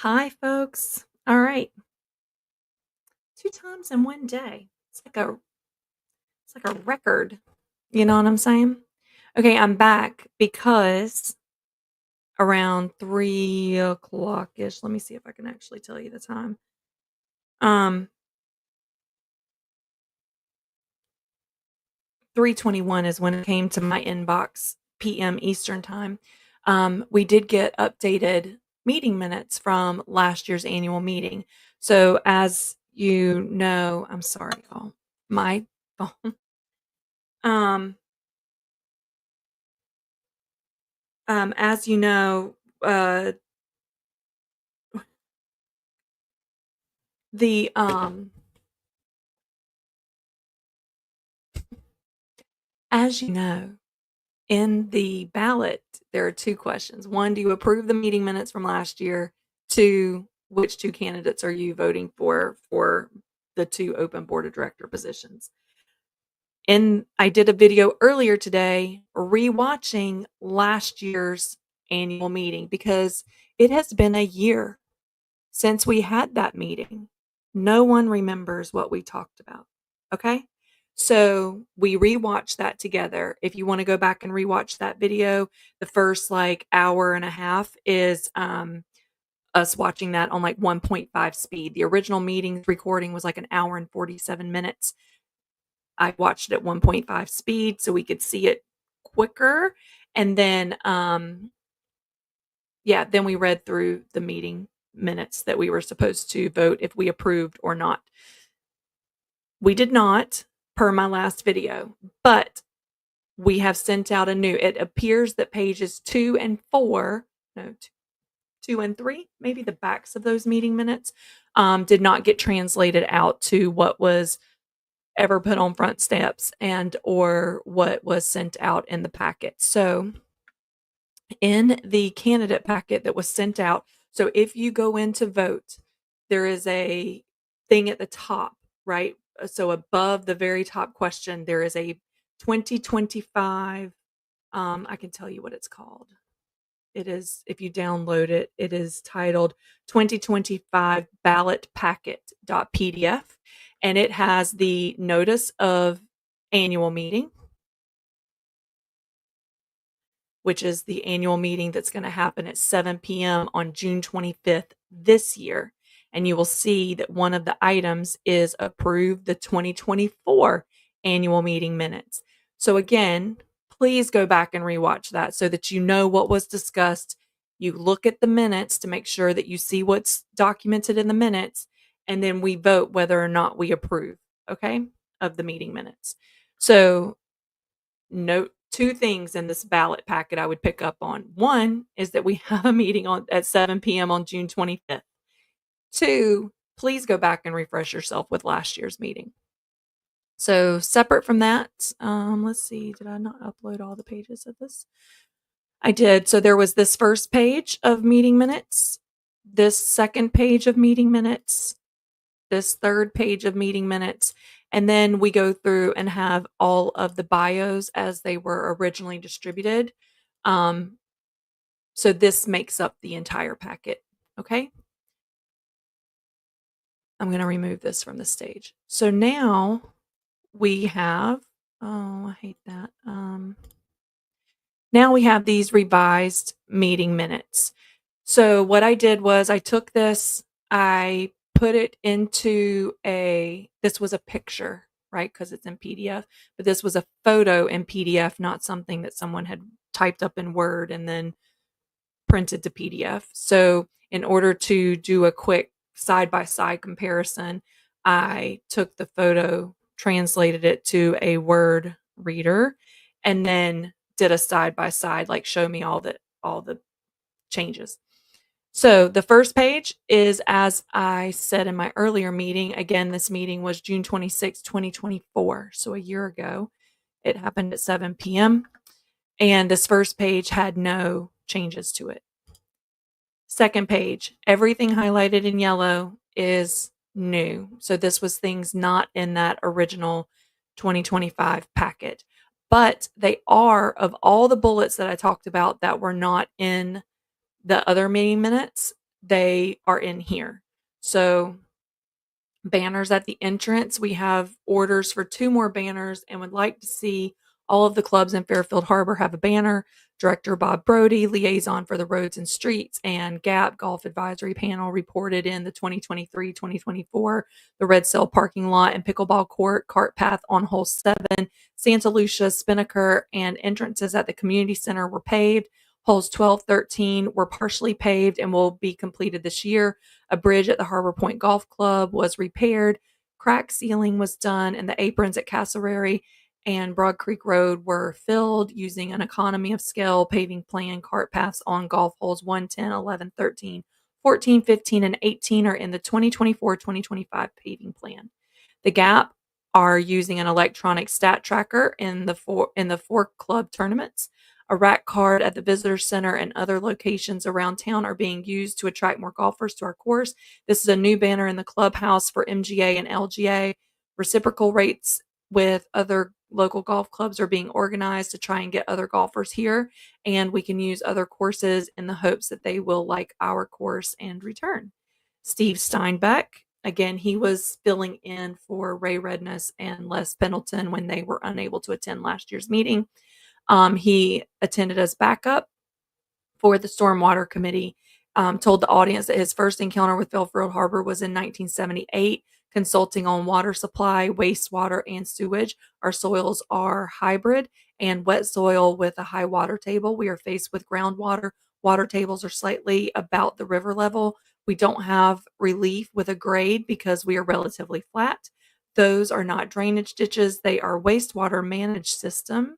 Hi, folks. All right, 2 times in 1 day. It's like a record. You know what I'm saying? Okay, I'm back because around 3 o'clock ish. Let me see if I can actually tell you the time. Um, 3:21 is when it came to my inbox, PM Eastern Time. We did get updated meeting minutes from last year's annual meeting. So, as you know, I'm sorry, y'all. My phone. Um as you know, uh, the as you know, in the ballot, there are 2 questions. 1, do you approve the meeting minutes from last year? 2, which 2 candidates are you voting for the 2 open board of director positions? And I did a video earlier today rewatching last year's annual meeting because it has been a year since we had that meeting. No one remembers what we talked about. Okay. So we rewatched that together. If you want to go back and rewatch that video, the first like hour and a half is us watching that on like 1.5 speed. The original meeting recording was like an hour and 47 minutes. I watched it at 1.5 speed so we could see it quicker. And then yeah, then we read through the meeting minutes that we were supposed to vote if we approved or not. We did not, per my last video, but we have sent out a new. It appears that pages 2 and 4, no, 2 and 3, maybe the backs of those meeting minutes, did not get translated out to what was ever put on front steps and or what was sent out in the packet. So in the candidate packet that was sent out. So if you go in to vote, there is a thing at the top, right? So above the very top question, there is a 2025. I can tell you what it's called. It is, if you download it, it is titled 2025 ballot packet.pdf, and it has the notice of annual meeting, which is the annual meeting that's going to happen at 7 p.m. on June 25th this year. And you will see that one of the items is approve the 2024 annual meeting minutes. So, again, please go back and rewatch that so that you know what was discussed. You look at the minutes to make sure that you see what's documented in the minutes, and then we vote whether or not we approve, okay, of the meeting minutes. So, note 2 things in this ballot packet I would pick up on. 1 is that we have a meeting on at 7 PM on June 25th. 2, please go back and refresh yourself with last year's meeting. So, separate from that, let's see, did I not upload all the pages of this? I did. So, there was this first page of meeting minutes, this second page of meeting minutes, this third page of meeting minutes, and then we go through and have all of the bios as they were originally distributed. Um, so this makes up the entire packet. Okay. I'm going to remove this from the stage. So now we have, oh, I hate that. Now we have these revised meeting minutes. So what I did was I took this, I put it into this was a picture, right? Because it's in PDF, but this was a photo in PDF, not something that someone had typed up in Word and then printed to PDF. So in order to do a quick side by side comparison, I took the photo, translated it to a Word reader, and then did a side by side, like show me all the changes. So the first page is, as I said in my earlier meeting, again, this meeting was June 26, 2024. So a year ago, it happened at 7 p.m. And this first page had no changes to it. Second page, everything highlighted in yellow is new. So this was things not in that original 2025 packet. But they are, of all the bullets that I talked about that were not in the other meeting minutes, they are in here. So banners at the entrance. We have orders for 2 more banners and would like to see all of the clubs in Fairfield Harbor have a banner. Director Bob Brody, liaison for the roads and streets, and GAP Golf Advisory Panel reported in the 2023-2024, the Red Sail parking lot and pickleball court, cart path on hole 7, Santa Lucia, Spinnaker, and entrances at the community center were paved. Holes 12, 13 were partially paved and will be completed this year. A bridge at the Harbor Point Golf Club was repaired. Crack sealing was done, and the aprons at Castleberry and Broad Creek Road were filled using an economy of scale paving plan. Cart paths on golf holes 1, 10, 11, 13, 14, 15, and 18 are in the 2024-2025 paving plan. The GAP are using an electronic stat tracker in the four club tournaments. A rack card at the visitor center and other locations around town are being used to attract more golfers to our course. This is a new banner in the clubhouse for MGA and LGA. Reciprocal rates with other local golf clubs are being organized to try and get other golfers here, and we can use other courses in the hopes that they will like our course and return. Steve Steinbeck, again, he was filling in for Ray Redness and Les Pendleton when they were unable to attend last year's meeting. He attended as backup for the Stormwater Committee, told the audience that his first encounter with Fairfield Harbor was in 1978, consulting on water supply, wastewater, and sewage. Our soils are hybrid and wet soil with a high water table. We are faced with groundwater. Water tables are slightly about the river level. We don't have relief with a grade because we are relatively flat. Those are not drainage ditches. They are wastewater managed system.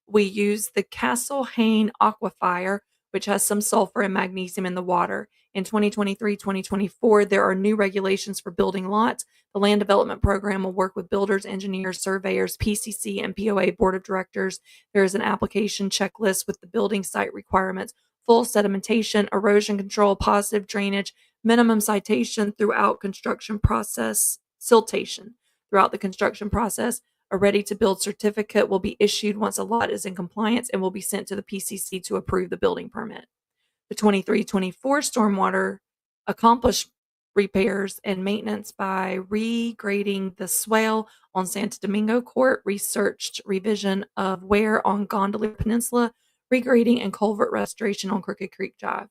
We use the Castle Hayne Aquifer, which has some sulfur and magnesium in the water. In 2023-2024, there are new regulations for building lots. The Land Development Program will work with builders, engineers, surveyors, PCC, and POA Board of Directors. There is an application checklist with the building site requirements, full sedimentation, erosion control, positive drainage, minimum siltation throughout construction process, siltation throughout the construction process. A ready-to-build certificate will be issued once a lot is in compliance and will be sent to the PCC to approve the building permit. The 23-24 stormwater accomplished repairs and maintenance by regrading the swale on Santo Domingo Court, researched revision of wear on Gondolier Peninsula, regrading and culvert restoration on Crooked Creek Drive.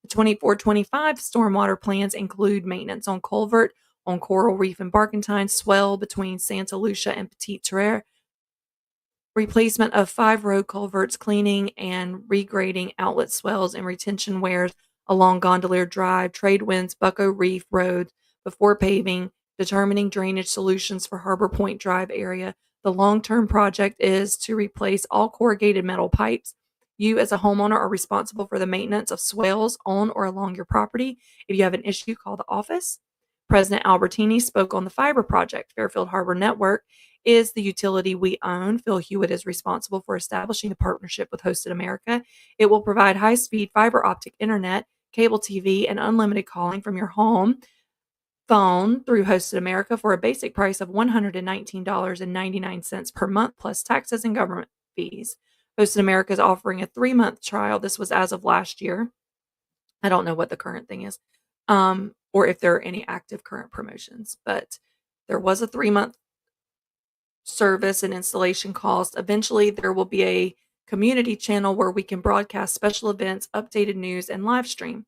The 24-25 stormwater plans include maintenance on culvert on Coral Reef and Barkentine, swell between Santa Lucia and Petite Terre, replacement of 5 road culverts, cleaning and regrading outlet swells and retention weirs along Gondolier Drive, Trade Winds, Bucko Reef Road before paving, determining drainage solutions for Harbor Point Drive area. The long-term project is to replace all corrugated metal pipes. You as a homeowner are responsible for the maintenance of swales on or along your property. If you have an issue, call the office. President Albertini spoke on the fiber project. Fairfield Harbor Network is the utility we own. Phil Hewitt is responsible for establishing the partnership with Hosted America. It will provide high-speed fiber optic internet, cable TV, and unlimited calling from your home phone through Hosted America for a basic price of $119.99 per month plus taxes and government fees. Hosted America is offering a 3-month trial. This was as of last year. I don't know what the current thing is. Or if there are any active current promotions, but there was a 3-month service and installation cost. Eventually, there will be a community channel where we can broadcast special events, updated news, and live stream.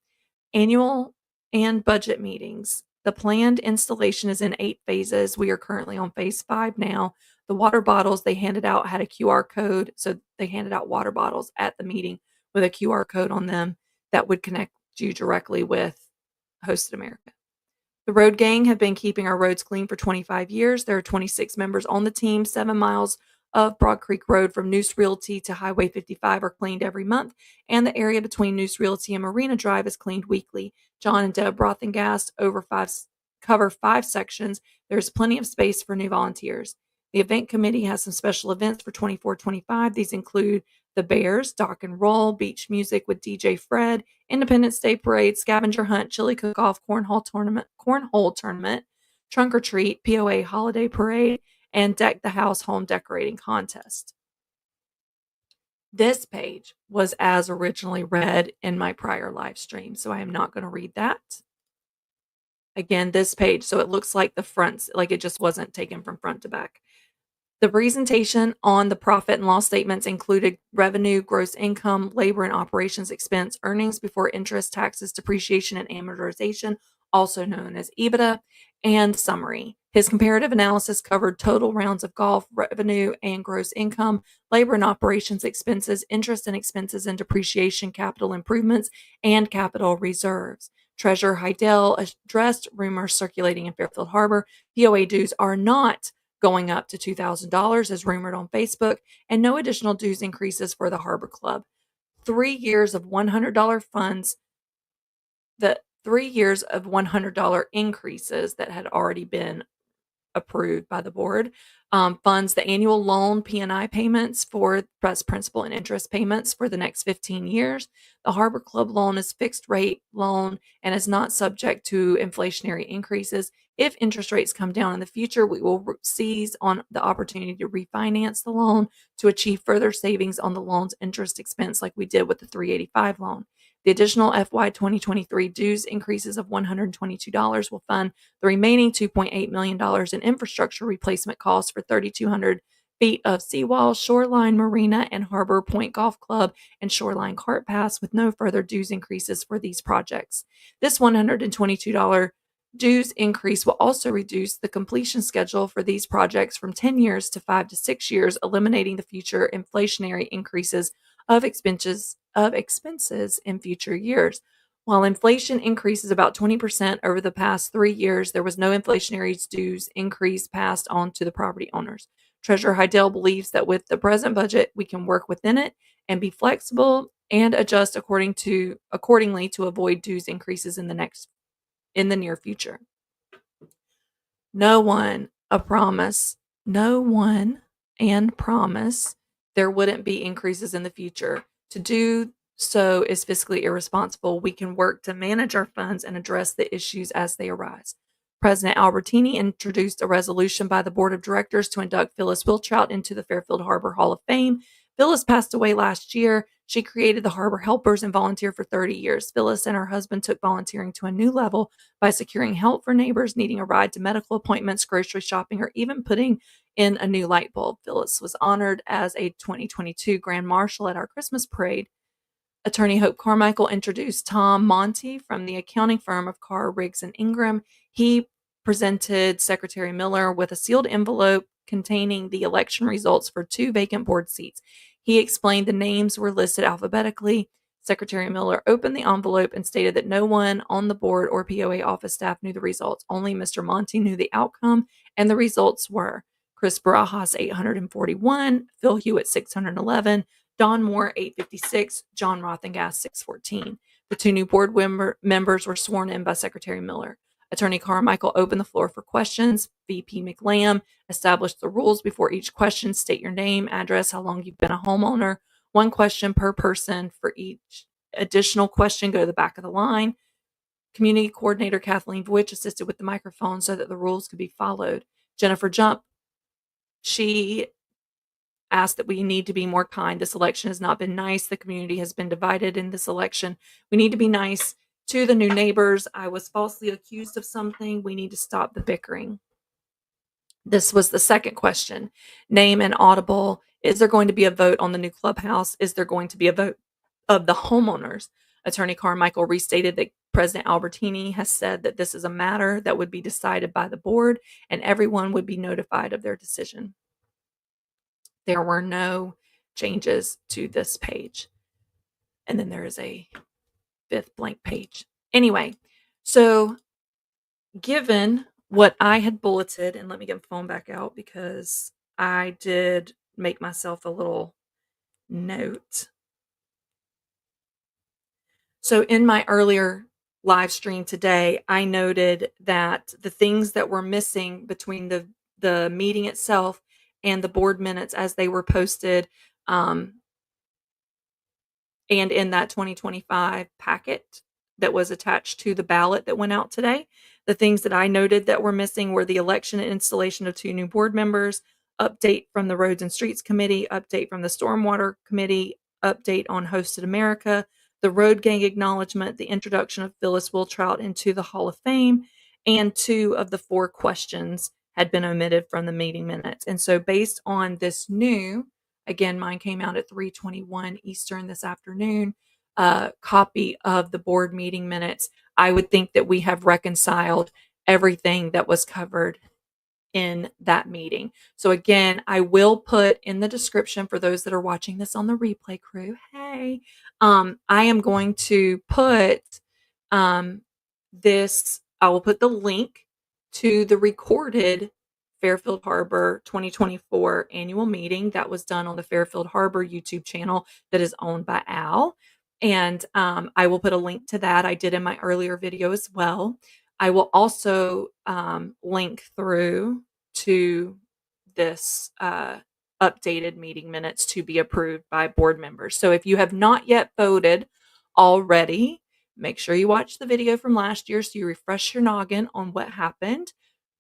Annual and budget meetings. The planned installation is in 8 phases. We are currently on phase 5 now. The water bottles they handed out had a QR code, so they handed out water bottles at the meeting with a QR code on them that would connect you directly with Hosted America. The road gang have been keeping our roads clean for 25 years. There are 26 members on the team. 7 miles of Broad Creek Road from Noose Realty to Highway 55 are cleaned every month, and the area between Noose Realty and Marina Drive is cleaned weekly. John and Deb Rothengast cover 5 sections. There's plenty of space for new volunteers. The event committee has some special events for 24-25. These include the Bears, Dock and Roll, beach music with DJ Fred, Independence Day Parade, Scavenger Hunt, Chili Cook-Off, Cornhole Tournament, Trunk or Treat, POA Holiday Parade, and Deck the House Home Decorating Contest. This page was as originally read in my prior live stream, so I am not going to read that. Again, this page, so it looks like the fronts, like it just wasn't taken from front to back. The presentation on the profit and loss statements included revenue, gross income, labor and operations expense, earnings before interest, taxes, depreciation, and amortization, also known as EBITDA, and summary. His comparative analysis covered total rounds of golf, revenue and gross income, labor and operations expenses, interest and expenses and depreciation, capital improvements, and capital reserves. Treasurer Heidel addressed rumors circulating in Fairfield Harbor. POA dues are not going up to $2,000 as rumored on Facebook, and no additional dues increases for the Harbor Club. 3 years of $100 funds, the 3 years of $100 increases that had already been approved by the board, funds the annual loan P&I payments for principal and interest payments for the next 15 years. The Harbor Club loan is fixed rate loan and is not subject to inflationary increases. If interest rates come down in the future, we will seize on the opportunity to refinance the loan to achieve further savings on the loan's interest expense like we did with the 385 loan. The additional FY 2023 dues increases of $122 will fund the remaining $2.8 million in infrastructure replacement costs for 3,200 feet of seawall, Shoreline Marina and Harbor Point Golf Club, and Shoreline Cart Pass, with no further dues increases for these projects. This $122 dues increase will also reduce the completion schedule for these projects from 10 years to 5 to 6 years, eliminating the future inflationary increases of expenses in future years. While inflation increases about 20% over the past 3 years, there was no inflationary dues increase passed on to the property owners. Treasurer Heidel believes that with the present budget, we can work within it and be flexible and adjust accordingly to avoid dues increases in the near future. No one and promise there wouldn't be increases in the future. To do so is fiscally irresponsible. We can work to manage our funds and address the issues as they arise. President Albertini introduced a resolution by the board of directors to induct Phyllis Wiltrout into the Fairfield Harbor Hall of Fame. Phyllis passed away last year. She created the Harbor Helpers and volunteered for 30 years. Phyllis and her husband took volunteering to a new level by securing help for neighbors needing a ride to medical appointments, grocery shopping, or even putting in a new light bulb. Phyllis was honored as a 2022 Grand Marshal at our Christmas parade. Attorney Hope Carmichael introduced Tom Monty from the accounting firm of Carr, Riggs, and Ingram. He presented Secretary Miller with a sealed envelope containing the election results for 2 vacant board seats. He explained the names were listed alphabetically. Secretary Miller opened the envelope and stated that no one on the board or POA office staff knew the results. Only Mr. Monty knew the outcome, and the results were Chris Barajas, 841, Phil Hewitt, 611, Don Moore, 856, John Rothengas, 614. The 2 new board members were sworn in by Secretary Miller. Attorney Carmichael opened the floor for questions. VP McLam established the rules before each question. State your name, address, how long you've been a homeowner. 1 question per person. For each additional question, go to the back of the line. Community coordinator Kathleen Voich assisted with the microphone so that the rules could be followed. Jennifer Jump, she asked that we need to be more kind. This election has not been nice. The community has been divided in this election. We need to be nice to the new neighbors. I was falsely accused of something. We need to stop the bickering. This was the second question. Name and audible. Is there going to be a vote on the new clubhouse? Is there going to be a vote of the homeowners? Attorney Carmichael restated that President Albertini has said that this is a matter that would be decided by the board and everyone would be notified of their decision. There were no changes to this page. And then there is a 5th blank page. Anyway, so given what I had bulleted, and let me get the phone back out because I did make myself a little note. So in my earlier live stream today, I noted that the things that were missing between the meeting itself and the board minutes as they were posted, and in that 2025 packet that was attached to the ballot that went out today. The things that I noted that were missing were the election and installation of 2 new board members, update from the Roads and Streets Committee, update from the Stormwater Committee, update on Hosted America, the Road Gang acknowledgement, the introduction of Phyllis Wiltrout into the Hall of Fame, and 2 of the 4 questions had been omitted from the meeting minutes. And so based on this new, again, mine came out at 3:21 Eastern this afternoon, copy of the board meeting minutes, I would think that we have reconciled everything that was covered in that meeting. So again, I will put in the description for those that are watching this on the replay crew. Hey, I am going to put this. I will put the link to the recorded Fairfield Harbor 2024 annual meeting that was done on the Fairfield Harbor YouTube channel that is owned by Al. And I will put a link to that. I did in my earlier video as well. I will also link through to this updated meeting minutes to be approved by board members. So if you have not yet voted already, make sure you watch the video from last year so you refresh your noggin on what happened.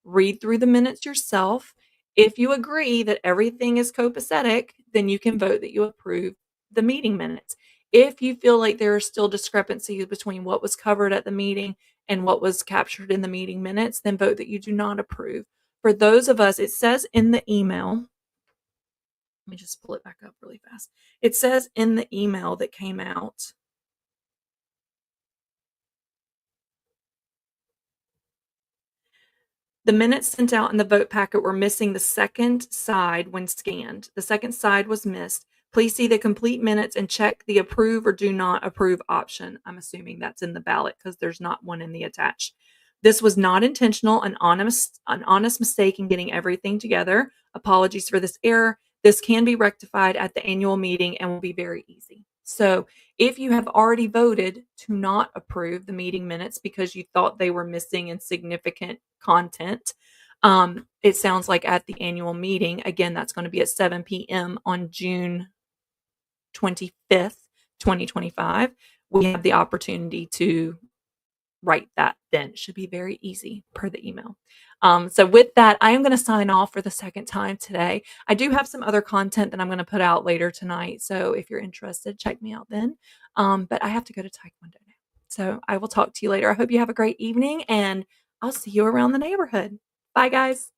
Read through the minutes yourself. If you agree that everything is copacetic, then you can vote that you approve the meeting minutes. If you feel like there are still discrepancies between what was covered at the meeting and what was captured in the meeting minutes, then vote that you do not approve. For those of us, it says in the email, let me just pull it back up really fast. It says in the email that came out, the minutes sent out in the vote packet were missing the second side when scanned. The second side was missed. Please see the complete minutes and check the approve or do not approve option. I'm assuming that's in the ballot because there's not one in the attached. This was not intentional, an honest mistake in getting everything together. Apologies for this error. This can be rectified at the annual meeting and will be very easy. So if you have already voted to not approve the meeting minutes because you thought they were missing insignificant content, it sounds like at the annual meeting, again, that's going to be at 7 p.m. on June 25th, 2025, we have the opportunity to write that then. It should be very easy per the email. So with that, I am going to sign off for the second time today. I do have some other content that I'm going to put out later tonight. So if you're interested, check me out then. But I have to go to Taekwondo now. So I will talk to you later. I hope you have a great evening and I'll see you around the neighborhood. Bye, guys.